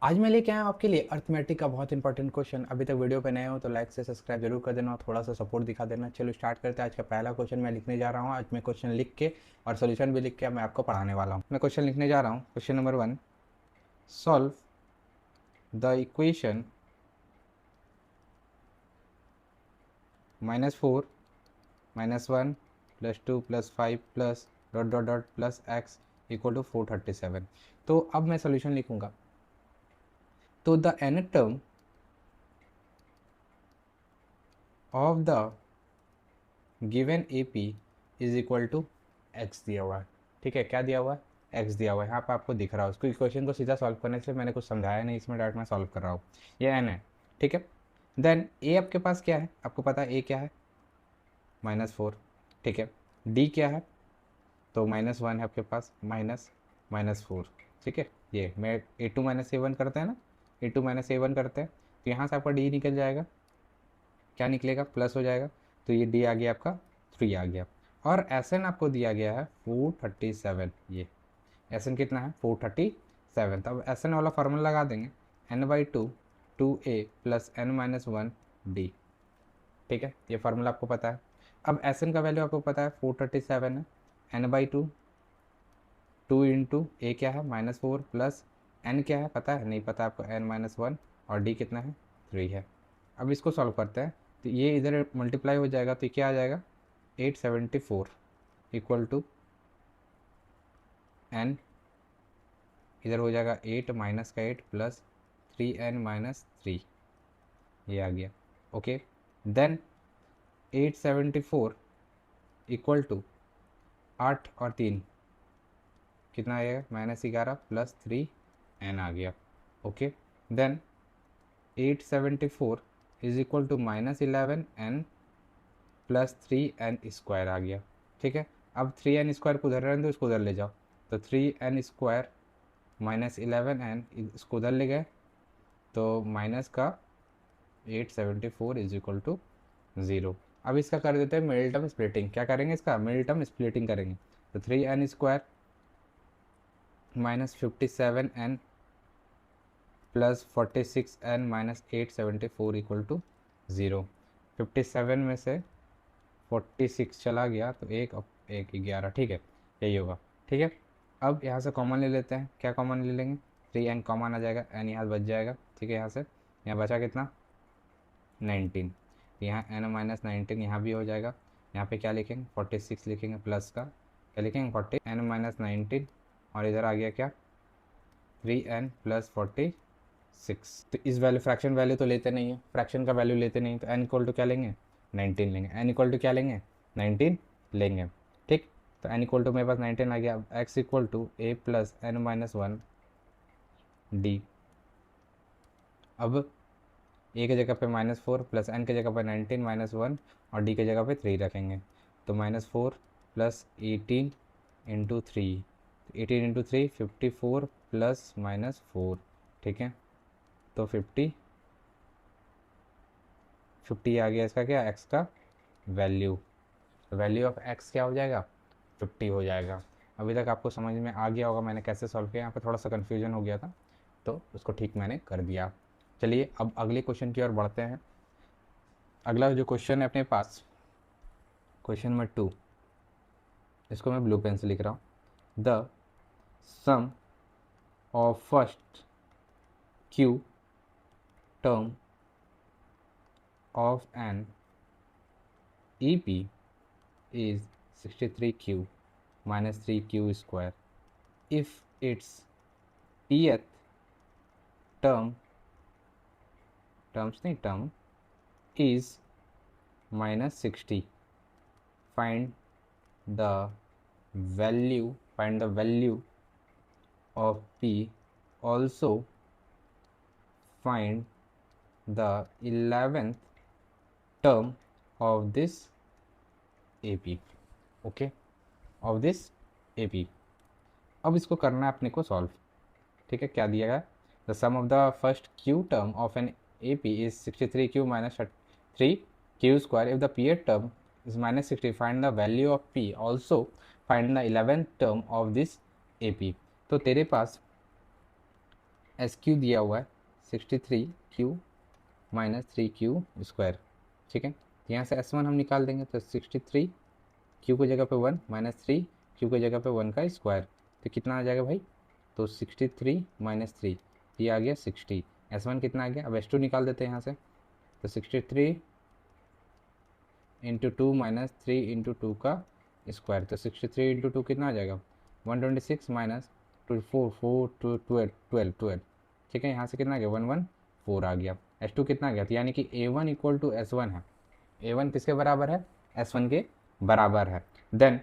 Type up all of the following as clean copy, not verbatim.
आज मैं लेके आया हूँ आपके लिए अर्थमेटिक का बहुत इंपॉर्टेंट क्वेश्चन। अभी तक वीडियो पे नए हो तो लाइक से सब्सक्राइब जरूर कर देना और थोड़ा सा सपोर्ट दिखा देना। चलो स्टार्ट करते हैं। आज का पहला क्वेश्चन मैं लिखने जा रहा हूँ। आज मैं क्वेश्चन लिख के और सोल्यूशन भी लिख के मैं आपको पढ़ाने वाला हूँ। मैं क्वेश्चन लिखने जा रहा हूँ। Question number 1, solve the equation -4 -1 +2 +5 plus dot dot dot plus x equal to 437। तो अब मैं सोल्यूशन लिखूंगा। तो the nth term of the given A P is equal to x दिया हुआ है। ठीक है, क्या दिया हुआ है? एक्स दिया हुआ है। यहाँ पर आपको दिख रहा है। उसको इक्वेशन को सीधा सॉल्व करने से मैंने कुछ समझाया नहीं, इसमें डायरेक्ट मैं सॉल्व कर रहा हूँ। ये एन है। ठीक है, देन ए आपके पास क्या है? आपको पता है ए क्या है? -4। ठीक है, डी क्या है? तो -1 है आपके पास, -4। ठीक है, ये मैं A2 - A1 करते हैं ना, A2 - A1 करते हैं तो यहाँ से आपका डी निकल जाएगा। क्या निकलेगा? प्लस हो जाएगा। तो ये डी आ गया आपका 3 आ गया। और एस एन आपको दिया गया है 437। ये एस एन कितना है? 437। तो अब एस एन वाला फार्मूला लगा देंगे, n/2 2a plus n-1 d। ठीक है, ये फार्मूला आपको पता है। अब एस एन का वैल्यू आपको पता है 437 है। n/2 2 इंटू ए क्या है? -4 प्लस n क्या है? पता है? नहीं पता आपको, n-1। और d कितना है? 3 है। अब इसको सॉल्व करते हैं तो ये इधर मल्टीप्लाई हो जाएगा तो क्या आ जाएगा? 874 इक्वल टू n, इधर हो जाएगा 8 माइनस का 8 प्लस 3n-3। ये आ गया। ओके, देन 874 इक्वल टू 8 और 3 कितना आएगा? -11 प्लस 3n आ गया। Okay, then 874 is equal to -11n plus 3n² आ गया। ठीक है, अब 3n² को उधर रहने दो, इसको उधर ले जाओ। तो 3n² -11n इसको उधर ले गए तो माइनस का 874 इज इक्वल टू 0। अब इसका कर देते हैं मिडिल टर्म स्प्लिटिंग। क्या करेंगे? इसका मिडिल टर्म स्प्लिटिंग करेंगे। तो 3n² -57n plus 46n -874 equal to 0। 57 में से 46 चला गया तो एक 11। ठीक है, यही होगा। ठीक है, अब यहाँ से कॉमन ले लेते हैं। क्या कॉमन ले लेंगे? 3n कॉमन आ जाएगा, n यहाँ बच जाएगा। ठीक है, यहाँ से यहाँ बचा कितना? 19। यहाँ n-19 यहाँ भी हो जाएगा। यहाँ पे क्या लिखेंगे? 46 लिखेंगे, प्लस का क्या लिखेंगे? 40 n-19 और इधर आ गया क्या? 3n plus 46। तो इस वैल्यू फ्रैक्शन वैल्यू तो लेते नहीं है, फ्रैक्शन का वैल्यू लेते नहीं, तो n इक्वल टू क्या लेंगे? 19 लेंगे। n इक्वल टू क्या लेंगे? 19 लेंगे। ठीक, तो n इक्वल टू मेरे पास 19 आ गया। अब x equal to a plus n-1 d। अब a के जगह पे -4 प्लस n के जगह पे 19 -1 और d के जगह पे 3 रखेंगे। तो -4 प्लस 18 इंटू 3, 18 इंटू 3 54 प्लस -4। ठीक है, तो 50 आ गया इसका क्या? x का वैल्यू। वैल्यू ऑफ x क्या हो जाएगा? 50 हो जाएगा। अभी तक आपको समझ में आ गया होगा मैंने कैसे सॉल्व किया। यहाँ पे थोड़ा सा कन्फ्यूजन हो गया था तो उसको ठीक मैंने कर दिया। चलिए अब अगले क्वेश्चन की ओर बढ़ते हैं। अगला जो क्वेश्चन है अपने पास, क्वेश्चन नंबर 2, इसको मैं ब्लू पेन से लिख रहा हूँ। The sum of first q term of an EP is 63q minus 3q square if its pth term term is -60. Find the value of p. Also find the 11th term of this AP. Okay, of this AP। अब इसको करना है अपने को solve. ठीक है, क्या दिया गया? The sum of the first q term of an AP is 63q minus 3q square if the pth term is -60। Find the value of p। Also find the 11th term of this AP। तो तेरे पास S Q दिया हुआ है 63 Q minus 3 Q square, ठीक है। यहाँ से S1 हम निकाल देंगे, तो 63 क्यू की जगह पे 1 माइनस 3 क्यू की जगह पे 1 का स्क्वायर, तो कितना आ जाएगा भाई, तो 63 माइनस 3, ये आ गया 60। S1 कितना आ गया, अब S2 निकाल देते हैं यहाँ से, तो 63 इंटू 2 माइनस 3 इंटू 2 का स्क्वायर, तो 63 इंटू 2 कितना आ जाएगा 126 माइनस 4 4 12 12 12, ठीक है। यहाँ से कितना आ गया 114 आ गया। S2 कितना आ गया, तो यानी कि A1 इक्वल टू S1 है, A1 किसके बराबर है, S1 के बराबर है। देन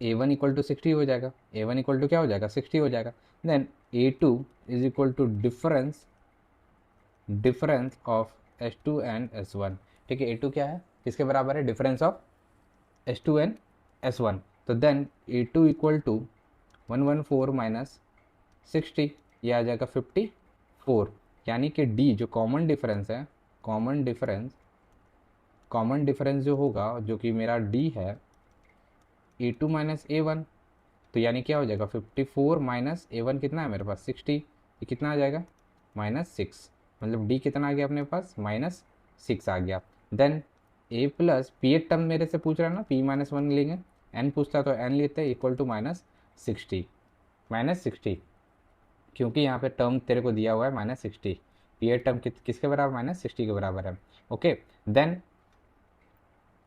A1 इक्वल टू 60 हो जाएगा, A1 इक्वल टू क्या हो जाएगा 60 हो जाएगा। Then A2 is equal to difference of S2 and S1, ठीक है। A2 क्या है, किसके बराबर है, difference of S2 and S1, तो then A2 equal to 114 minus 60, ये आ जाएगा 54, यानी कि D जो कॉमन डिफरेंस है, कॉमन डिफरेंस जो होगा, जो कि मेरा D है A2 माइनस A1, तो यानी क्या हो जाएगा 54 माइनस A1 कितना है मेरे पास 60, ये कितना आ जाएगा -6, मतलब D कितना आ गया अपने पास -6 आ गया। देन A प्लस P एक टर्म मेरे से पूछ रहा है ना, P माइनस 1 लेंगे, N पूछता है तो N लेते हैं, इक्वल टू -60, क्योंकि यहाँ पे टर्म तेरे को दिया हुआ है -60, P एक टर्म किसके बराबर -60 के बराबर है, ओके। देन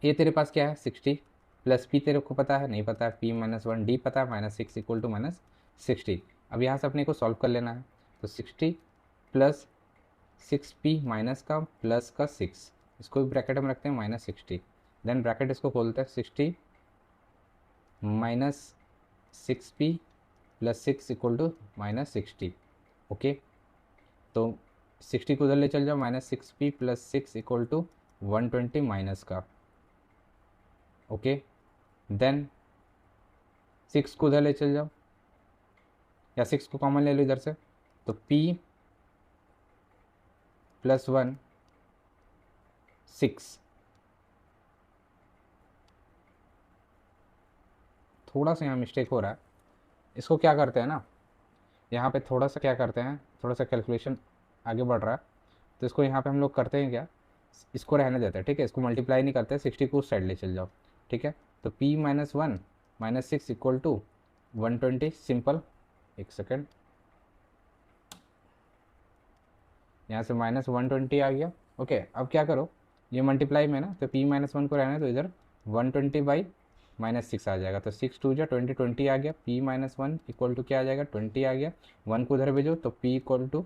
ये तेरे पास क्या है 60 प्लस P तेरे को पता है, नहीं पता है, P माइनस 1, D पता है -6 इक्वल टू -60। अब यहाँ से अपने को सॉल्व कर लेना है, तो 60 प्लस 6P माइनस का प्लस का 6, इसको भी ब्रैकेट में रखते हैं -60, देन ब्रैकेट इसको खोलते हैं 60 minus 6P plus 6 equal to -60, okay. तो 60 को उधर ले चल जाओ, -6P plus 6 equal to 120 minus का, ओके। देन 6 को उधर ले चल जाओ, या 6 को कॉमन ले लो इधर से, तो P प्लस 1 6, थोड़ा सा यहाँ मिस्टेक हो रहा है, इसको क्या करते हैं ना, यहाँ पे थोड़ा सा क्या करते हैं, थोड़ा सा कैलकुलेशन आगे बढ़ रहा है, तो इसको यहाँ पे हम लोग करते हैं क्या, इसको रहने देते हैं, ठीक है, इसको मल्टीप्लाई नहीं करते, 60 को उस साइड ले चल जाओ, ठीक है। तो P minus 1 minus 6 equal to 120, simple, एक सेकेंड, यहाँ से -120 आ गया, ओके। अब क्या करो, ये मल्टीप्लाई में ना, तो P माइनस 1 को रहने तो इधर 120 बाई -6 आ जाएगा, तो 6 2 जा 20 20 आ गया, P माइनस 1 इक्वल टू क्या आ जाएगा 20 आ गया, 1 को उधर भेजो, तो P इक्वल टू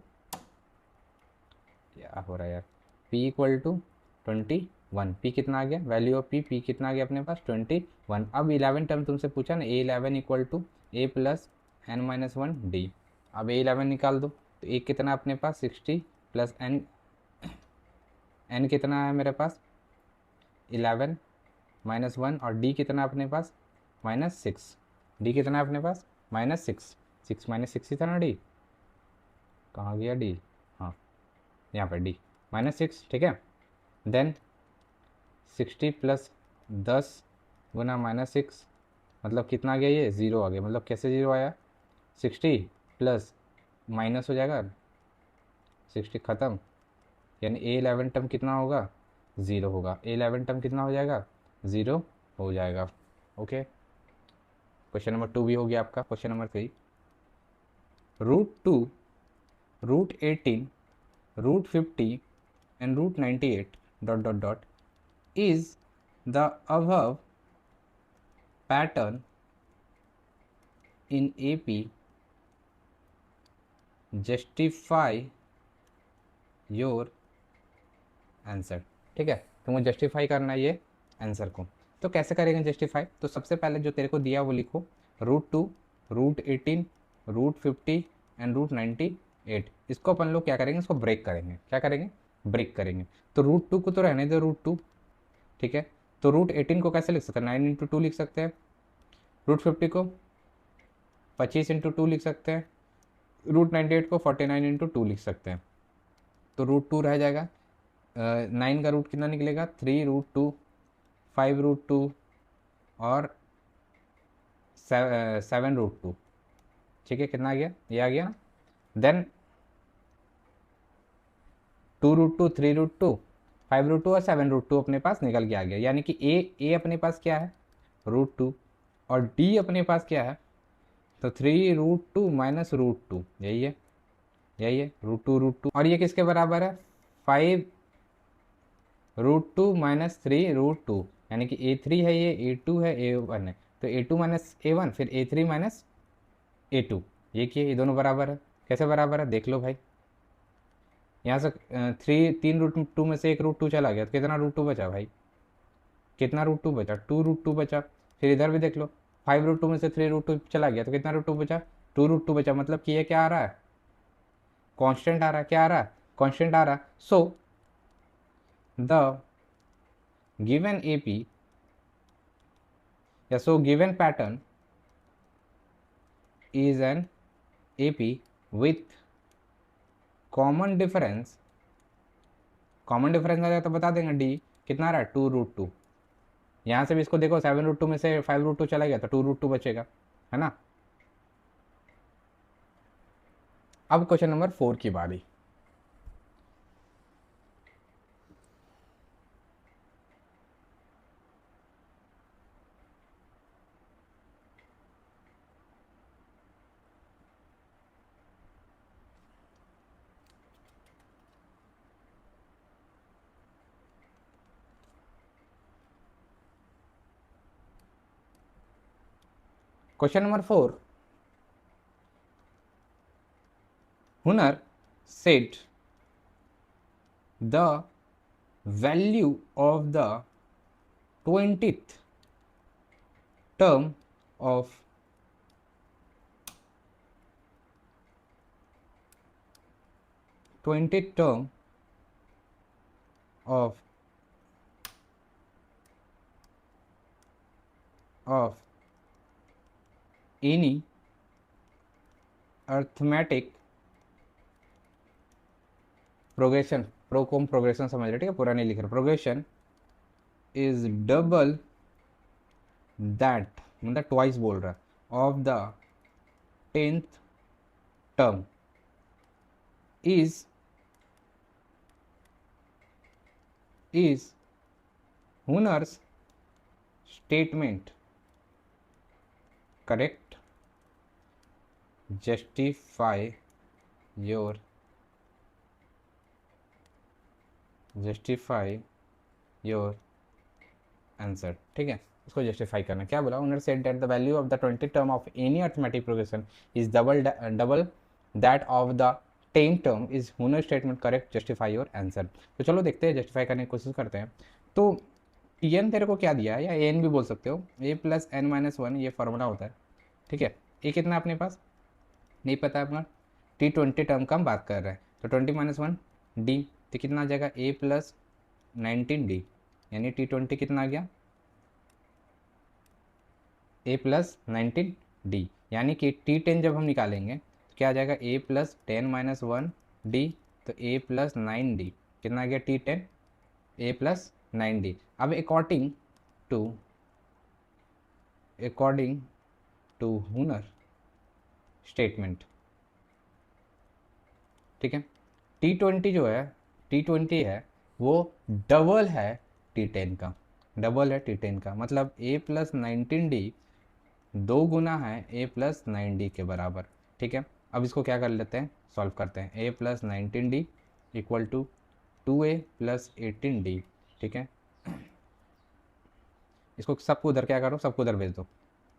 क्या हो रहा है यार, P इक्वल टू 21, P कितना आ गया, वैल्यू ऑफ P कितना आ गया अपने पास 21। अब 11 टर्म तुमसे पूछा ना, A11 equal to A plus N minus 1 D, अब A11 निकाल दो, तो A कितना अपने पास 60 प्लस N कितना है मेरे पास 11 माइनस 1, और D कितना अपने पास -6, D कितना अपने पास -6, 6 -6 ही था ना D, कहाँ गया D, हाँ यहाँ पर D -6, ठीक है। देन 60 प्लस 10 गुना -6, मतलब कितना आ गया, ये 0 आ गया, मतलब कैसे 0 आया, 60 प्लस माइनस हो जाएगा 60 ख़त्म, यानी A11 टर्म कितना होगा 0 होगा, A11 टर्म कितना हो जाएगा 0 हो जाएगा, ओके। क्वेश्चन नंबर 2 भी हो गया आपका। Question number 3, √2 √18 √50 and √98 dot dot dot is the above pattern in AP, justify your answer, ठीक है। तो मुझे जस्टिफाई करना है ये आंसर को, तो कैसे करेंगे जस्टिफाई, तो सबसे पहले जो तेरे को दिया वो लिखो, √2 √18 √50 एंड √98, इसको अपन लोग क्या करेंगे, इसको ब्रेक करेंगे, क्या करेंगे ब्रेक करेंगे। तो √2 को तो रहने दो √2, ठीक है। तो √18 को कैसे लिख सकते हैं 9 इंटू 2 लिख सकते हैं, √50 को 25 इंटू 2 लिख सकते हैं, √98 को 49 इंटू 2 लिख सकते हैं, तो √2 रह जाएगा, 9 का रूट कितना निकलेगा 3√2, 5√2 और 7√2, ठीक है, कितना आ गया, ये आ गया ना। देन 2√2, 3√2, 5√2 और 7√2 अपने पास निकल के आ गया। यानी कि ए अपने पास क्या है, √2, और डी अपने पास क्या है, तो 3√2 माइनस √2, यही है, यही है √2, और ये किसके बराबर है, 5√2 माइनस 3√2, यानी कि A3 है, ये A2 है, A1 है, तो A2 माइनस A1 फिर A3 माइनस A2, ये क्या, ये दोनों बराबर है। कैसे बराबर है देख लो भाई, यहाँ से 3√2 में से एक √2 चला गया तो कितना √2 बचा भाई, कितना √2 बचा, 2√2 बचा। फिर इधर भी देख लो, 5√2 में से 3√2 चला गया तो कितना √2 बचा, 2√2 बचा। मतलब कि ये क्या आ रहा है, कांस्टेंट आ रहा है, क्या आ रहा है, कांस्टेंट आ रहा है। सो द गिवन एपी या so given pattern is an AP with common difference, common difference आ जाए तो बता देंगे डी कितना आ रहा है, 2√2। यहाँ से भी इसको देखो, 7√2 में से 5√2 चला गया तो 2√2 बचेगा, है ना। अब क्वेश्चन नंबर 4 की बारी। Question number 4, Hunar set the value of the 20th term of 20th term of any arithmetic progression, प्रोकोम प्रोग्रेशन समझ रहे, ठीक है, पूरा नहीं लिख रहा, प्रोग्रेशन इज डबल दैट, मतलब ट्वाइस बोल रहा है, of the 10th term is Hunner's statement correct? Justify your answer, ठीक है, इसको जस्टिफाई करना। क्या बोला, उन्होंने said that the value of the 20th term of any arithmetic progression is double that of the 10th term is Hunar statement correct, justify your answer. तो चलो देखते हैं, जस्टिफाई करने की कोशिश करते हैं। तो एन तेरे को क्या दिया है, या एन भी बोल सकते हो, ए प्लस एन माइनस वन, ये फॉर्मूला होता है, ठीक है। ए कितना अपने पास नहीं पता है अपना, T20 टर्म का हम बात कर रहे हैं, तो 20 माइनस वन डी, तो कितना आ जाएगा ए प्लस 19D, यानी T20 कितना आ गया, ए प्लस 19D, यानी कि T10 जब हम निकालेंगे तो क्या आ जाएगा, ए प्लस 10 माइनस वन डी, तो ए प्लस 9D, कितना आ गया T10, ए प्लस 9D। अब अकॉर्डिंग टू हुनर स्टेटमेंट, ठीक है, T20 जो है, T20 है वो डबल है T10 का, डबल है T10 का, मतलब ए प्लस 19D 2 गुना है ए प्लस 9D के बराबर, ठीक है। अब इसको क्या कर लेते हैं, सॉल्व करते हैं, A plus 19D equal to 2A plus 18D, ठीक है। इसको सबको उधर क्या करो, सबको उधर भेज दो,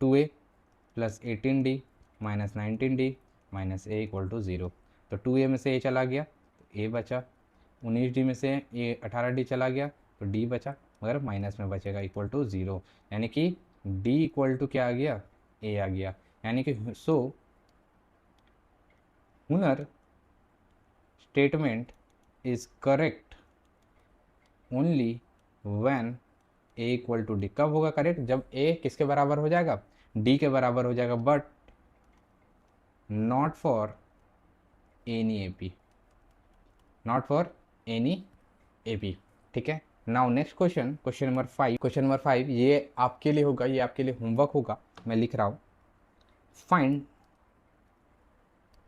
2A plus 18D minus 19D minus A equal to 0, तो 2A में से ए चला गया तो ए बचा, 19D में से ये 18D चला गया तो D बचा, मगर माइनस में बचेगा इक्वल टू 0, यानी कि D इक्वल टू क्या आ गया, A आ गया। यानी कि सो हुनर statement is correct only when A equal to D. कब होगा करेक्ट, जब A किसके बराबर हो जाएगा, D के बराबर हो जाएगा, but not for any AP, not for any AP, ठीक है। Now next question, question number 5, question number 5 ये आपके लिए होगा, ये आपके लिए होमवर्क होगा, मैं लिख रहा हूँ। Find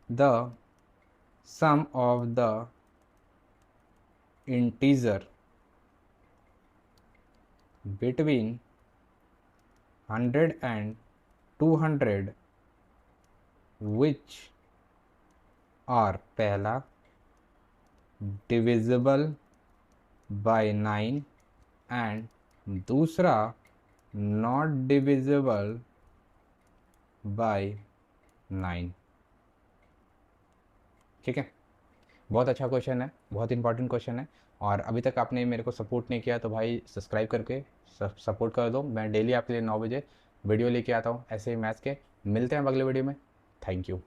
the sum of the integer between 100 and 200 which are पहला divisible by 9 and दूसरा not divisible by 9। ठीक है, बहुत अच्छा क्वेश्चन है, बहुत इंपॉर्टेंट क्वेश्चन है। और अभी तक आपने मेरे को सपोर्ट नहीं किया तो भाई सब्सक्राइब करके सपोर्ट कर दो। मैं डेली आपके लिए 9 बजे वीडियो लेके आता हूँ ऐसे ही मैथ्स के। मिलते हैं अगले वीडियो में। Thank you.